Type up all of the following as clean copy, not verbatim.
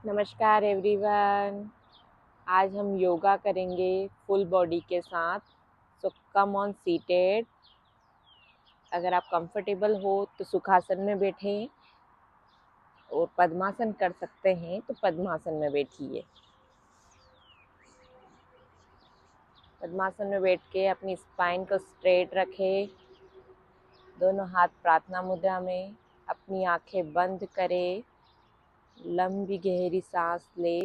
नमस्कार एवरीवन। आज हम योगा करेंगे फुल बॉडी के साथ। सो कम ऑन सीटेड। अगर आप कंफर्टेबल हो तो सुखासन में बैठें और पद्मासन कर सकते हैं तो पद्मासन में बैठिए। पद्मासन में बैठ के अपनी स्पाइन को स्ट्रेट रखें। दोनों हाथ प्रार्थना मुद्रा में। अपनी आंखें बंद करें। लंबी गहरी सांस ले।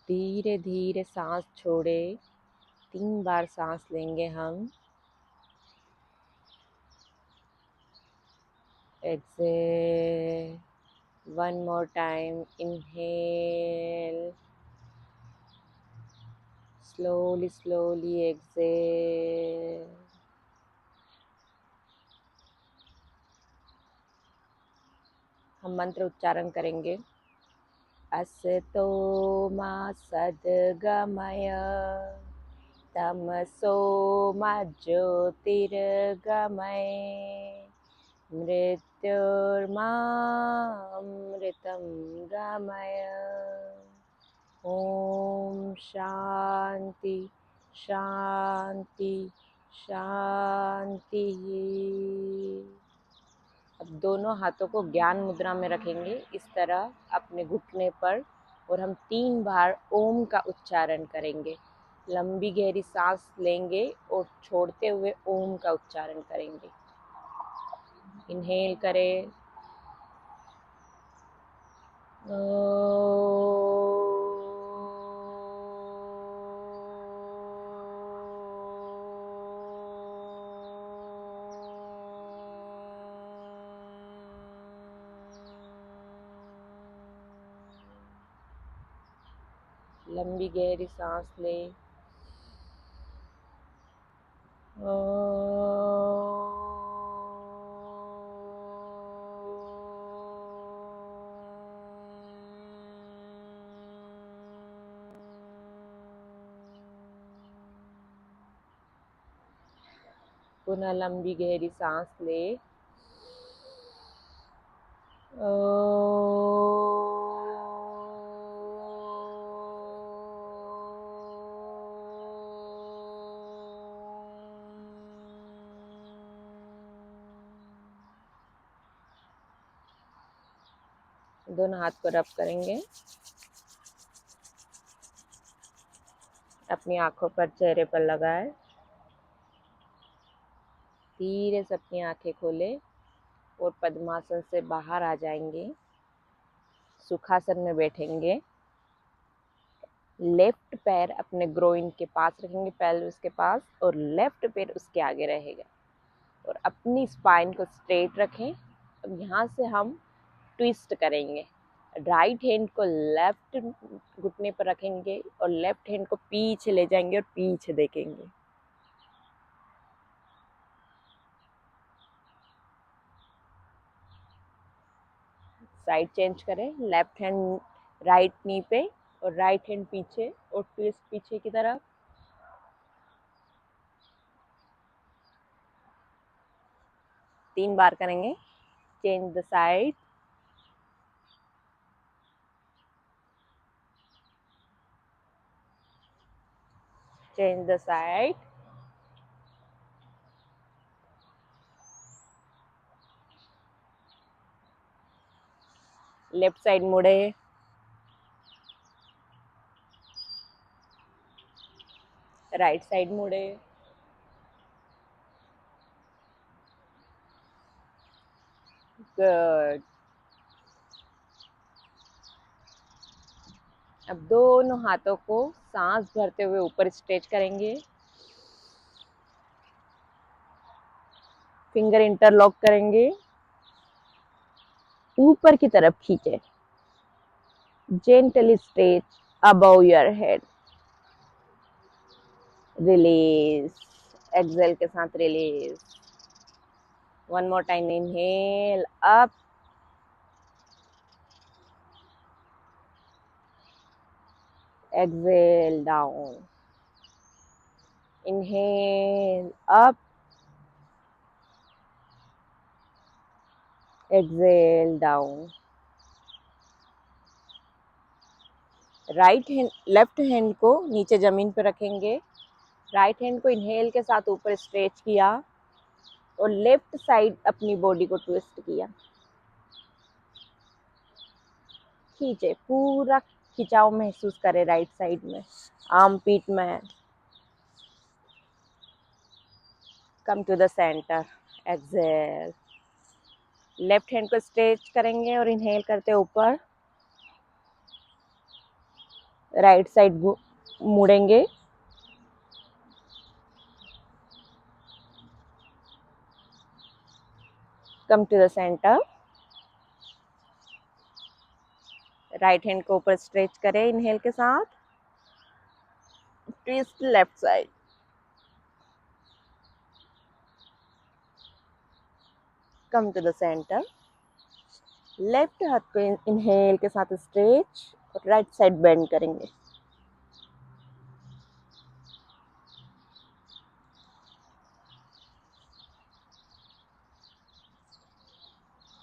धीरे धीरे सांस छोड़े। 3 बार सांस लेंगे हम। Exhale. One more time. Inhale. Slowly, slowly exhale. हम मंत्र उच्चारण करेंगे। असतो मा सद्गमय तमसो मा ज्योतिर्गमय मृत्युर्मामृतं गमय। ओम शांति शांति शांति। अब दोनों हाथों को ज्ञान मुद्रा में रखेंगे इस तरह अपने घुटने पर, और हम 3 बार ओम का उच्चारण करेंगे। लंबी गहरी सांस लेंगे और छोड़ते हुए ओम का उच्चारण करेंगे। इनहेल करें। लंबी गहरी सांस ले। पुनः लंबी गहरी सांस ले। दोनों हाथ को रब करेंगे। अपनी आंखों पर, चेहरे पर लगाए। धीरे से अपनी आंखें खोले और पद्मासन से बाहर आ जाएंगे। सुखासन में बैठेंगे। लेफ्ट पैर अपने ग्रोइन के पास रखेंगे, पेल्विस के पास, और लेफ्ट पैर उसके आगे रहेगा। और अपनी स्पाइन को स्ट्रेट रखें। अब यहाँ से हम ट्विस्ट करेंगे। राइट हैंड को लेफ्ट घुटने पर रखेंगे और लेफ्ट हैंड को पीछे ले जाएंगे और पीछे देखेंगे। साइड चेंज करें। लेफ्ट हैंड राइट नी पे और राइट हैंड पीछे, और ट्विस्ट पीछे की तरफ। तीन बार करेंगे। Change the side. Change the side. Left side मुड़े। राइट साइड मुड़े। गुड। अब दोनों हाथों को सांस भरते हुए ऊपर स्ट्रेच करेंगे। फिंगर इंटरलॉक करेंगे। ऊपर की तरफ खींचे। Gently stretch above your head. Release. Exhale के साथ release. One more time. Inhale up. Exhale down. Inhale up. Exhale down. Left hand को नीचे जमीन पर रखेंगे, राइट हैंड को इनहेल के साथ ऊपर स्ट्रेच किया और लेफ्ट साइड अपनी बॉडी को ट्विस्ट किया। खींचे, पूरा खिंचाव महसूस करें राइट साइड में, आर्म पीट में। Come to the centre, exhale. Left hand को स्ट्रेच करेंगे और इनहेल करते ऊपर, राइट साइड मुड़ेंगे, come to the centre. Right hand को ऊपर स्ट्रेच करें इनहेल के साथ, twist left side, come to the centre. Left हाथ को इनहेल के साथ स्ट्रेच और राइट साइड बेंड करेंगे।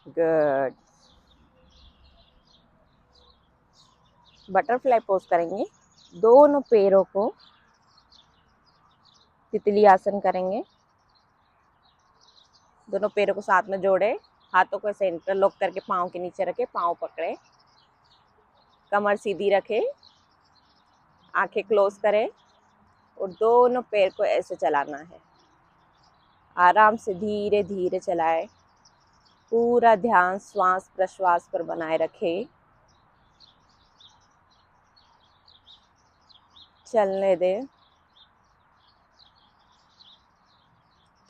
गुड। बटरफ्लाई पोज करेंगे, दोनों पैरों को तितली आसन करेंगे, दोनों पैरों को साथ में जोड़े, हाथों को सेंटर लॉक करके पाँव के नीचे रखे, पाँव पकड़े, कमर सीधी रखे, आंखें क्लोज करें और दोनों पैर को ऐसे चलाना है। आराम से धीरे धीरे चलाए, पूरा ध्यान श्वास प्रश्वास पर बनाए रखे। चलने दे,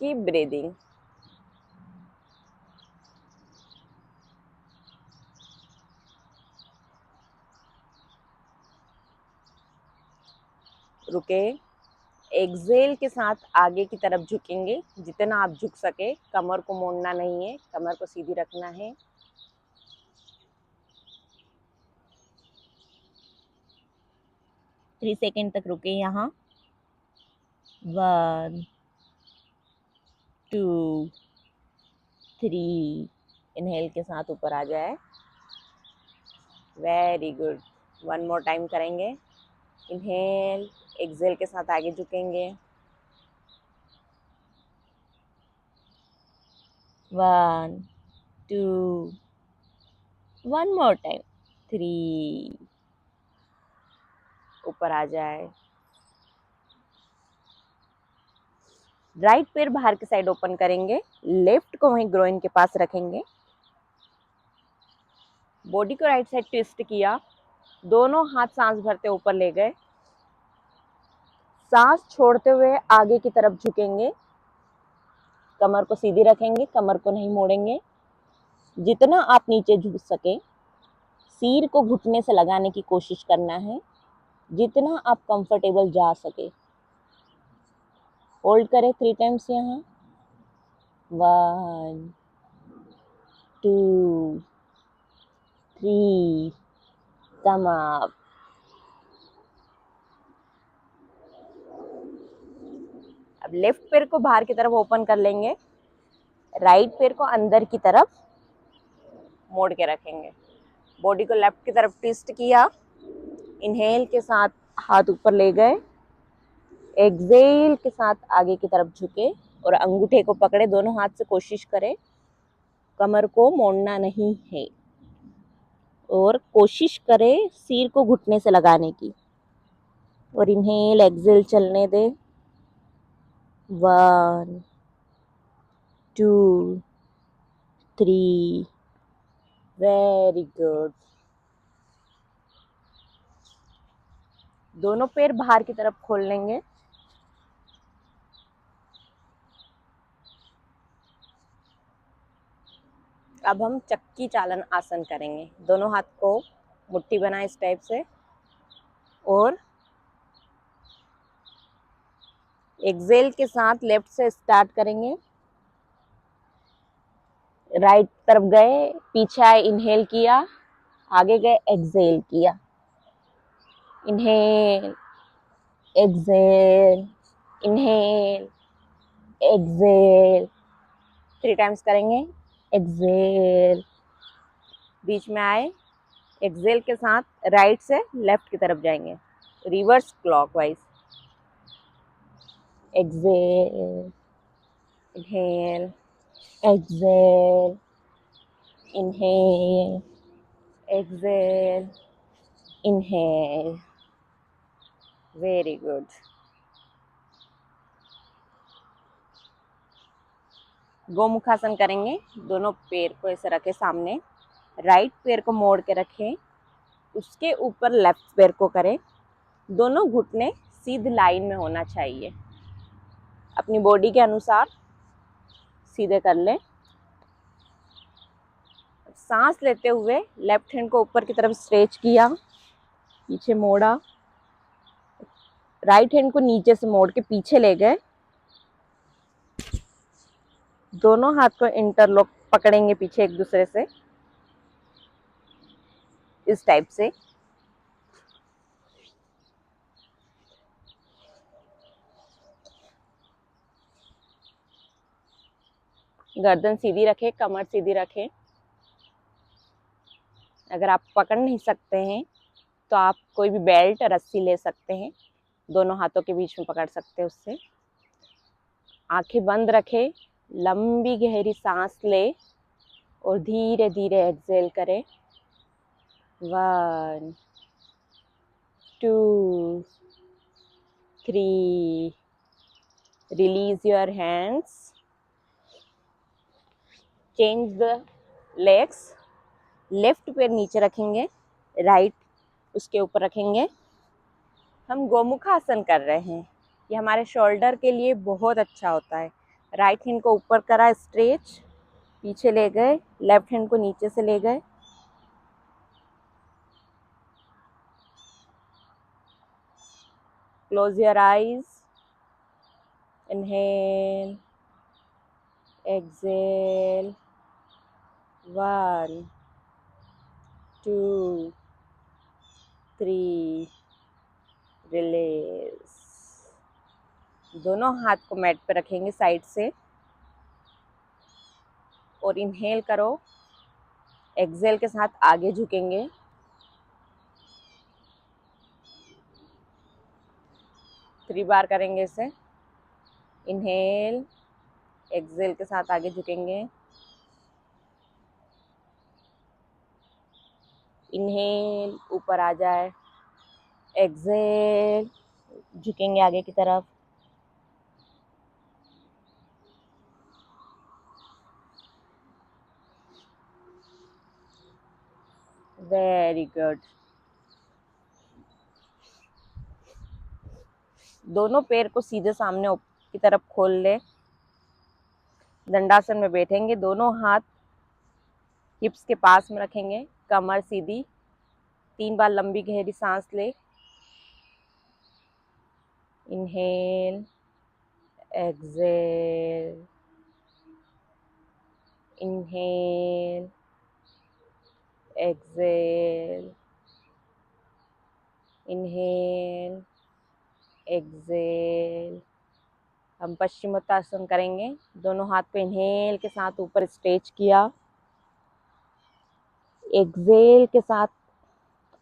कीप ब्रीदिंग। रुके, एक्सेल के साथ आगे की तरफ झुकेंगे, जितना आप झुक सके, कमर को मोड़ना नहीं है, कमर को सीधी रखना है। 3 सेकेंड तक रुके यहाँ। 1 2 3, इनहेल के साथ ऊपर आ जाए। Very good. 1 मोर टाइम करेंगे। इनहेल, एक्सेल के साथ आगे झुकेंगे। 1 2, 1 मोर टाइम, 3, ऊपर आ जाए। राइट पैर बाहर की साइड ओपन करेंगे, लेफ्ट को वहीं ग्रोइन के पास रखेंगे, बॉडी को राइट साइड ट्विस्ट किया, दोनों हाथ सांस भरते ऊपर ले गए, सांस छोड़ते हुए आगे की तरफ झुकेंगे, कमर को सीधी रखेंगे, कमर को नहीं मोड़ेंगे, जितना आप नीचे झुक सके, सिर को घुटने से लगाने की कोशिश करना है, जितना आप कंफर्टेबल जा सके। होल्ड करें 3 टाइम्स यहाँ। 1 2 3, कम अप। अब लेफ्ट पैर को बाहर की तरफ ओपन कर लेंगे, राइट पैर को अंदर की तरफ मोड़ के रखेंगे, बॉडी को लेफ्ट की तरफ ट्विस्ट किया, इनहेल के साथ हाथ ऊपर ले गए, एक्सेल के साथ आगे की तरफ झुके और अंगूठे को पकड़े, दोनों हाथ से कोशिश करें, कमर को मोड़ना नहीं है और कोशिश करें सिर को घुटने से लगाने की। और इनहेल एक्सेल चलने दे। 1 2 3, वेरी गुड। दोनों पैर बाहर की तरफ खोल लेंगे। अब हम चक्की चालन आसन करेंगे, दोनों हाथ को मुट्ठी बनाए इस टाइप से और एक्सेल के साथ लेफ्ट से स्टार्ट करेंगे, राइट तरफ गए, पीछे आए, इनहेल किया, आगे गए, एक्सेल किया, inhale exhale, inhale Excel, 3 times करेंगे। एक्सेल, बीच में आए, एक्सेल के साथ राइट से लेफ्ट की तरफ जाएंगे, reverse clockwise. Exhale, inhale, exhale, inhale, exhale, inhale. Very good. गोमुखासन करेंगे। दोनों पैर को ऐसे रखे सामने, राइट पैर को मोड़ के रखें, उसके ऊपर लेफ्ट पैर को करें। दोनों घुटने सीधी लाइन में होना चाहिए, अपनी बॉडी के अनुसार सीधे कर लें। सांस लेते हुए लेफ्ट हैंड को ऊपर की तरफ स्ट्रेच किया, पीछे मोड़ा, राइट हैंड को नीचे से मोड़ के पीछे ले गए। दोनों हाथ को इंटरलॉक पकड़ेंगे पीछे एक दूसरे से, इस टाइप से। गर्दन सीधी रखें, कमर सीधी रखें। अगर आप पकड़ नहीं सकते हैं तो आप कोई भी बेल्ट, रस्सी ले सकते हैं, दोनों हाथों के बीच में पकड़ सकते हैं उससे। आंखें बंद रखें, लंबी गहरी सांस ले और धीरे धीरे एक्सेल करें। 1 2 3, release your hands, change the legs। Left पैर नीचे रखेंगे, राइट उसके ऊपर रखेंगे। हम गोमुखासन कर रहे हैं, ये हमारे शोल्डर के लिए बहुत अच्छा होता है। राइट हैंड को ऊपर करा स्ट्रेच, पीछे ले गए, लेफ्ट हैंड को नीचे से ले गए। Close your eyes, inhale, exhale. 1 2 3, release. दोनों हाथ को मैट पे रखेंगे साइड से और इनहेल करो, एक्सेल के साथ आगे झुकेंगे। 3 बार करेंगे इसे। इनहेल, एक्सेल के साथ आगे झुकेंगे। इनहेल, ऊपर आ जाए, एक्सेल, झुकेंगे आगे की तरफ। Very good. दोनों पैर को सीधे सामने की तरफ खोल ले। दंडासन में बैठेंगे, दोनों हाथ हिप्स के पास में रखेंगे, कमर सीधी। 3 बार लंबी गहरी सांस ले। Inhale, exhale, inhale, exhale, inhale, exhale. हम पश्चिमोत्तासन करेंगे। दोनों हाथ को इनहेल के साथ ऊपर स्ट्रेच किया, एक्सेल के साथ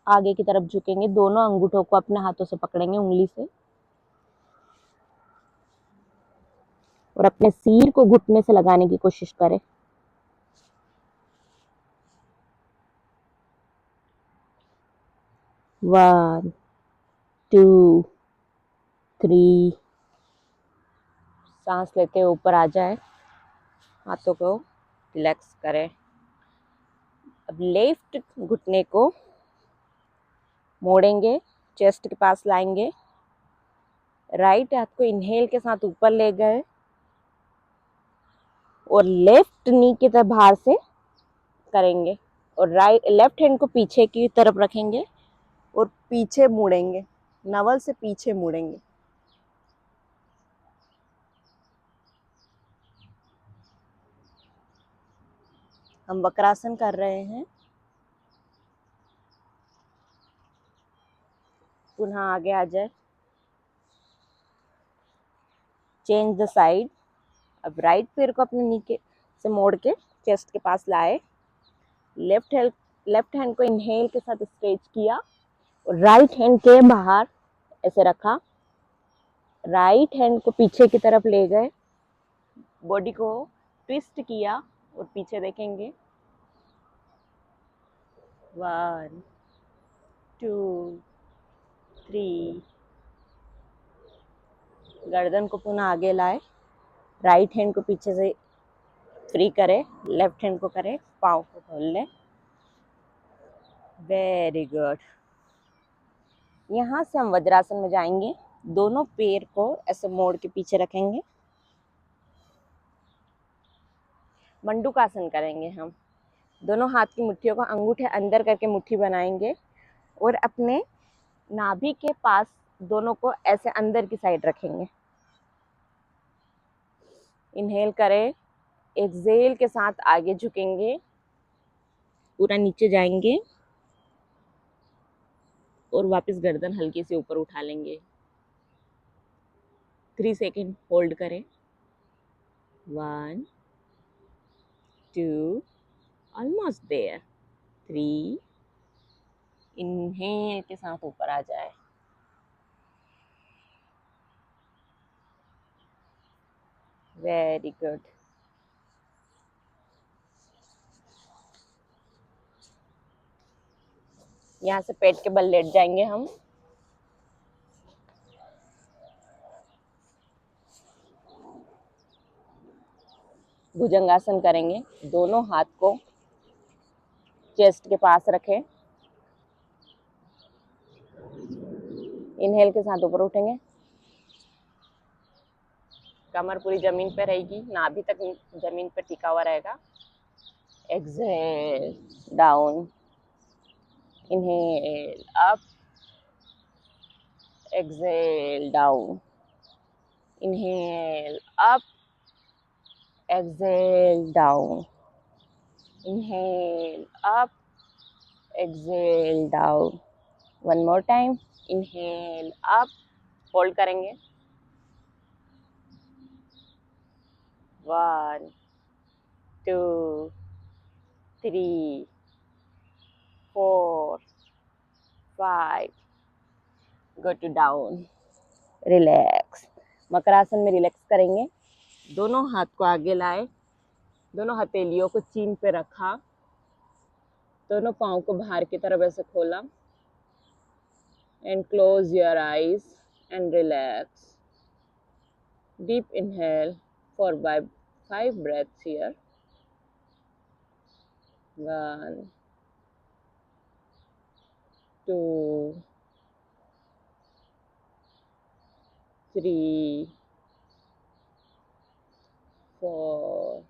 आगे की तरफ झुकेंगे। दोनों अंगूठों को अपने हाथों से पकड़ेंगे उंगली से और अपने सिर को घुटने से लगाने की कोशिश करें। One, two, three. सांस लेते हुए ऊपर आ जाए, हाथों को रिलैक्स करें। अब लेफ्ट घुटने को मोड़ेंगे, चेस्ट के पास लाएंगे। राइट हाथ को इनहेल के साथ ऊपर ले गए और लेफ्ट नी की तरफ बाहर से करेंगे और लेफ्ट हैंड को पीछे की तरफ रखेंगे और पीछे मुड़ेंगे, नवल से पीछे मुड़ेंगे। हम वक्रासन कर रहे हैं। पुनः आगे आ जाए, चेंज द साइड। अब राइट पैर को अपने नी के ऐसे मोड़ के चेस्ट के पास लाए, लेफ्ट हैंड को इनहेल के साथ स्ट्रेच किया और राइट हैंड के बाहर ऐसे रखा, राइट हैंड को पीछे की तरफ ले गए, बॉडी को ट्विस्ट किया और पीछे देखेंगे। 1 2 3, गर्दन को पुनः आगे लाए, राइट हैंड को पीछे से फ्री करें, लेफ्ट हैंड को करें, पाँव को खोल लें। Very good. यहाँ से हम वज्रासन में जाएंगे, दोनों पैर को ऐसे मोड़ के पीछे रखेंगे, मंडूकासन करेंगे हम। दोनों हाथ की मुट्ठियों को अंगूठे अंदर करके मुट्ठी बनाएंगे और अपने नाभि के पास दोनों को ऐसे अंदर की साइड रखेंगे। इनहेल करें, एक्सहेल के साथ आगे झुकेंगे, पूरा नीचे जाएंगे और वापस गर्दन हल्की से ऊपर उठा लेंगे। 3 सेकेंड होल्ड करें। 1 2, ऑलमोस्ट देयर। 3, इनहेल के साथ ऊपर आ जाए। Very good. यहाँ से पेट के बल लेट जाएंगे हम। भुजंगासन करेंगे, दोनों हाथ को चेस्ट के पास रखें, इनहेल के साथ ऊपर उठेंगे, कमर पूरी जमीन पे रहेगी, नाभि तक जमीन पे टिका हुआ रहेगा। Exhale down, inhale up, exhale down, inhale up, exhale down, inhale up, exhale down. One more time, inhale up, hold करेंगे। 1 2 3 4 5, गो टू डाउन, रिलैक्स। मकरासन में रिलैक्स करेंगे, दोनों हाथ को आगे लाए, दोनों हथेलियों को चीन पे रखा, दोनों पाँव को बाहर की तरफ ऐसे खोला and close your eyes and relax. Deep inhale for 5 breaths here. 1 2 3 4,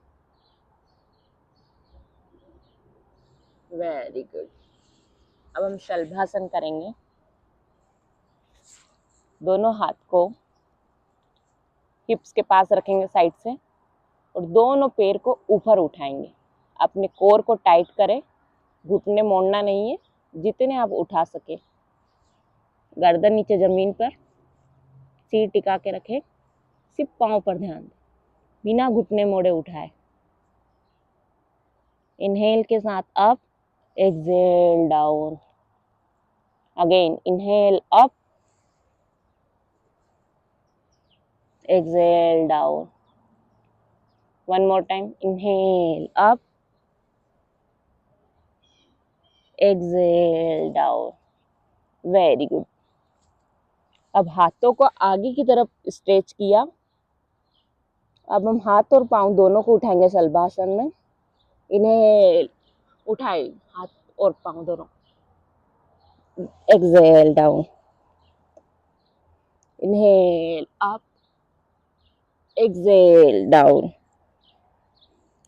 very good. अब हम शलभासन करेंगे, दोनों हाथ को हिप्स के पास रखेंगे साइड से और दोनों पैर को ऊपर उठाएंगे। अपने कोर को टाइट करें, घुटने मोड़ना नहीं है, जितने आप उठा सके। गर्दन नीचे जमीन पर, सिर टिका के रखें, सिर्फ पाँव पर ध्यान दें, बिना घुटने मोड़े उठाए। इनहेल के साथ up, exhale down. Again inhale up, exhale down. One more time, inhale up, exhale down. Very good. अब हाथों को आगे की तरफ स्ट्रेच किया। अब हम हाथ और पांव दोनों को उठाएंगे शलभासन में। इन्हें उठाए हाथ और पांव दोनों, exhale down, inhale up, exhale down.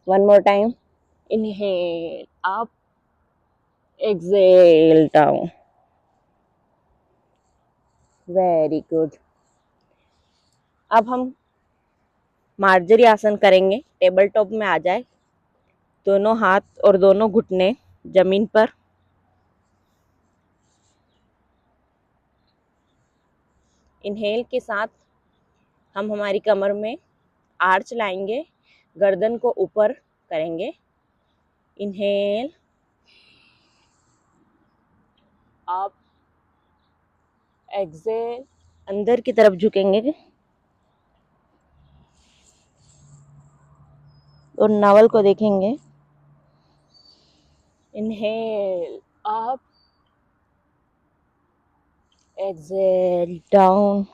One more time, inhale up, exhale down. Very good. अब हम मार्जरी आसन करेंगे, टेबल टॉप में आ जाए, दोनों हाथ और दोनों घुटने जमीन पर, इनहेल के साथ हम हमारी कमर में आर्च लाएंगे, गर्दन को ऊपर करेंगे। इनहेल अप, एक्सेल, अंदर की तरफ झुकेंगे और नावल को देखेंगे। Inhale up, exhale down,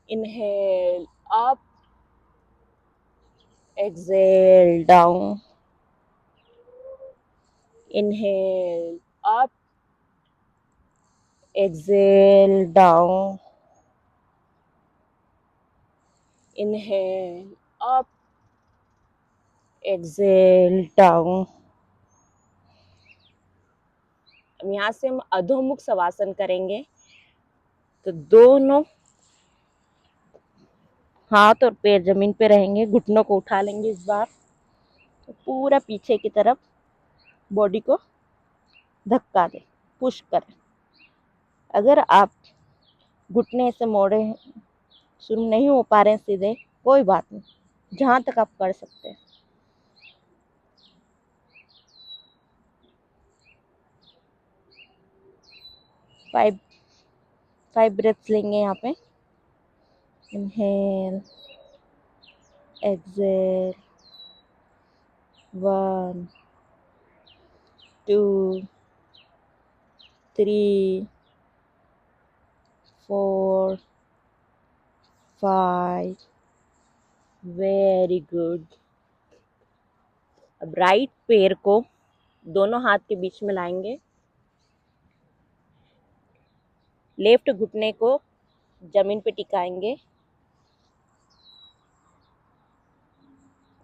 inhale up, exhale down, inhale up, exhale down, inhale up, exhale down. अब यहाँ से हम अधोमुख शवासन करेंगे। तो दोनों हाथ और पैर जमीन पे रहेंगे, घुटनों को उठा लेंगे इस बार, तो पूरा पीछे की तरफ बॉडी को धक्का दें, पुश करें। अगर आप घुटने से मोड़े शुरू नहीं हो पा रहे हैं सीधे, कोई बात नहीं, जहाँ तक आप कर सकते हैं। 5 ब्रेथ्स लेंगे यहाँ पे। Inhale, exhale, 1 2 3 4 5। Very good. अब राइट पैर को दोनों हाथ के बीच में लाएंगे, लेफ्ट घुटने को जमीन पे टिकाएंगे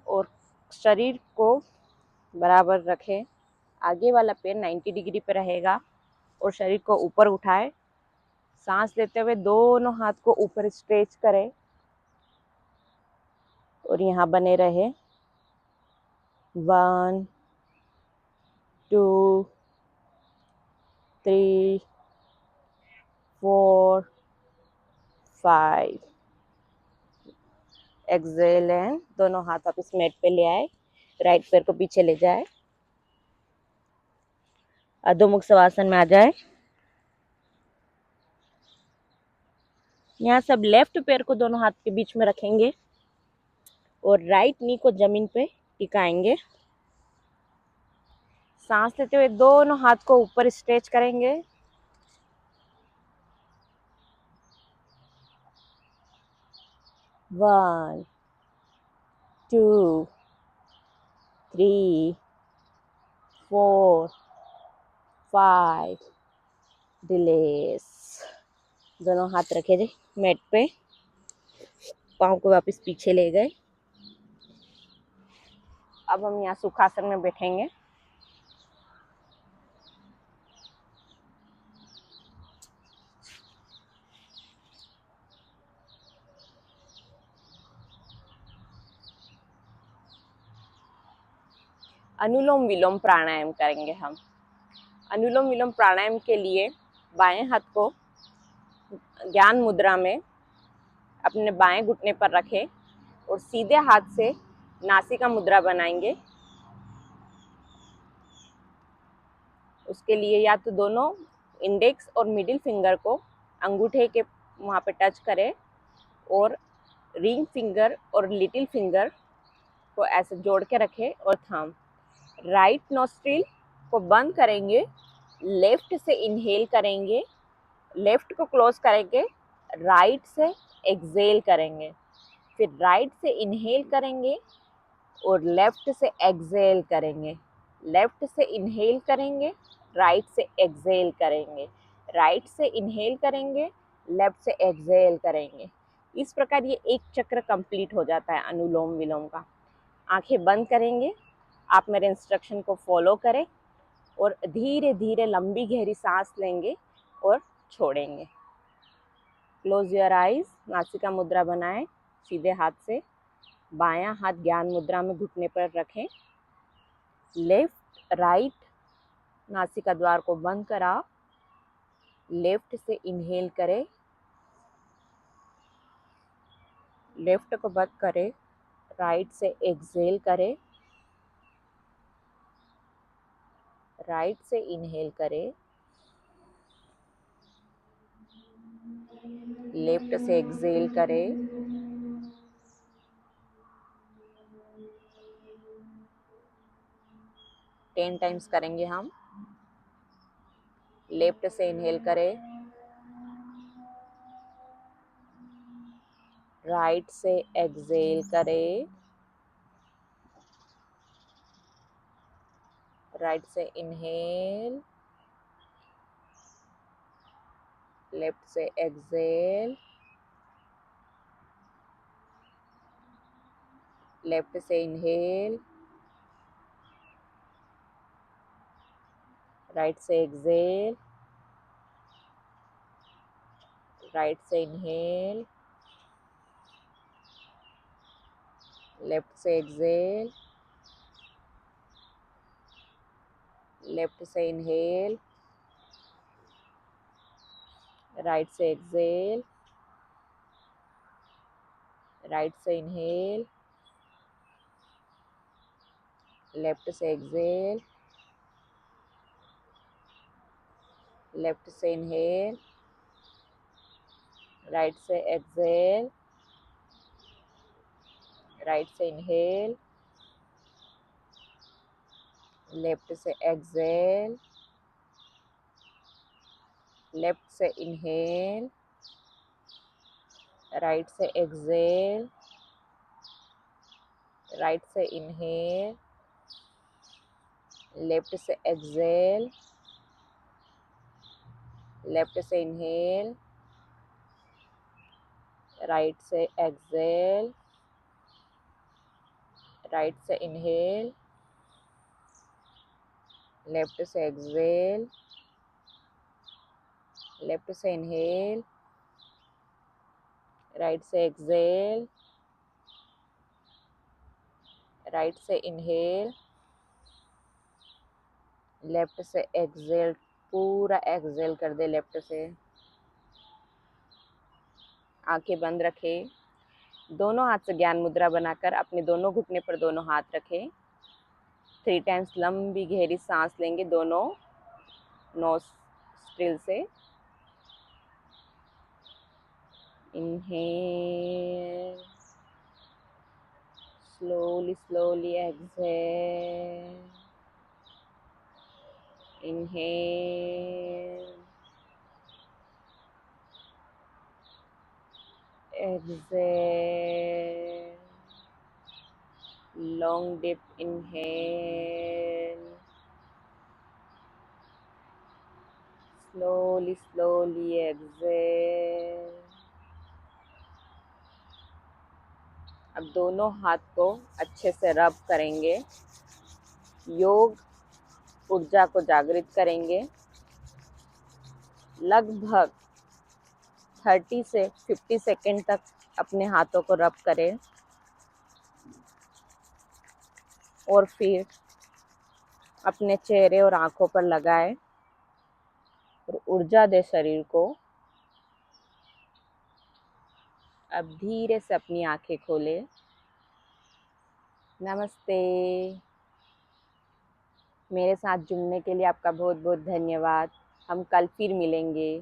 और शरीर को बराबर रखें। आगे वाला पैर 90 डिग्री पे रहेगा और शरीर को ऊपर उठाए। सांस लेते हुए दोनों हाथ को ऊपर स्ट्रेच करें और यहाँ बने रहे। 1 2 3 4 5। एक्सेल एंड दोनों हाथ वापस मैट पे ले आए, राइट पैर को पीछे ले जाए, अधोमुख शवासन में आ जाए। यहाँ सब लेफ्ट पैर को दोनों हाथ के बीच में रखेंगे और राइट नी को जमीन पे टिकाएंगे। सांस लेते हुए दोनों हाथ को ऊपर स्ट्रेच करेंगे। 1 2 3 4 5। रिलैक्स। दोनों हाथ रखे थे मैट पे, पाँव को वापस पीछे ले गए। अब हम यहाँ सुखासन में बैठेंगे। अनुलोम विलोम प्राणायाम करेंगे हम। अनुलोम विलोम प्राणायाम के लिए बाएं हाथ को ज्ञान मुद्रा में अपने बाएं घुटने पर रखें और सीधे हाथ से नासिका मुद्रा बनाएंगे। उसके लिए या तो दोनों इंडेक्स और मिडिल फिंगर को अंगूठे के वहाँ पे टच करें और रिंग फिंगर और लिटिल फिंगर को ऐसे जोड़ के रखें और थंब। राइट नोस्ट्रिल को बंद करेंगे, लेफ्ट से इनहेल करेंगे, लेफ्ट को क्लोज करेंगे, राइट से एक्सेल करेंगे, फिर राइट से इनहेल करेंगे और लेफ्ट से एक्सेल करेंगे, लेफ्ट से इनहेल करेंगे, राइट से एक्सेल करेंगे, राइट से इनहेल करेंगे, लेफ्ट से एक्सेल करेंगे। इस प्रकार ये एक चक्र कंप्लीट हो जाता है अनुलोम विलोम का। आंखें बंद करेंगे, आप मेरे इंस्ट्रक्शन को फॉलो करें और धीरे धीरे लंबी गहरी सांस लेंगे और छोड़ेंगे। क्लोज योर आइज, नासिका मुद्रा बनाएं सीधे हाथ से, बायां हाथ ज्ञान मुद्रा में घुटने पर रखें, लेफ्ट राइट नासिका द्वार को बंद करा, लेफ्ट से इनहेल करें, लेफ्ट को बंद करें, राइट से एक्सहेल करें, राइट से इनहेल करें, लेफ्ट से एक्सहेल करें, 10 टाइम्स करेंगे हम। लेफ्ट से इनहेल करें, राइट से एक्सहेल करें, राइट से इनहेल, लेफ्ट से एक्सहेल, लेफ्ट से इनहेल, राइट से एक्सहेल, राइट से इनहेल, लेफ्ट से एक्सहेल, लेफ्ट से इनहेल, राइट से एक्सहेल, राइट से इनहेल, लेफ्ट से एक्सहेल, लेफ्ट से इनहेल, राइट से एक्सहेल, राइट से इनहेल, लेफ्ट से एक्सहेल, लेफ्ट से इनहेल, राइट से एक्सहेल, राइट से इनहेल, लेफ्ट से एक्सहेल, लेफ्ट से इनहेल, राइट से एक्सहेल, राइट से इनहेल, लेफ्ट से एक्सहेल, लेफ्ट से इनहेल, राइट से एक्सहेल, राइट से इनहेल, लेफ्ट से एक्सहेल, पूरा एक्सहेल कर दे लेफ्ट से। आंखें बंद रखें, दोनों हाथ से ज्ञान मुद्रा बनाकर अपने दोनों घुटने पर दोनों हाथ रखें। 3 टाइम्स लंबी गहरी सांस लेंगे दोनों नोस्ट्रिल से। Inhale, slowly exhale, inhale, exhale, long deep inhale, slowly exhale। अब दोनों हाथ को अच्छे से रब करेंगे, योग ऊर्जा को जागृत करेंगे। लगभग 30 से 50 सेकेंड तक अपने हाथों को रब करें और फिर अपने चेहरे और आंखों पर लगाएं और ऊर्जा दे शरीर को। अब धीरे से अपनी आंखें खोलें। नमस्ते। मेरे साथ जुड़ने के लिए आपका बहुत बहुत धन्यवाद। हम कल फिर मिलेंगे।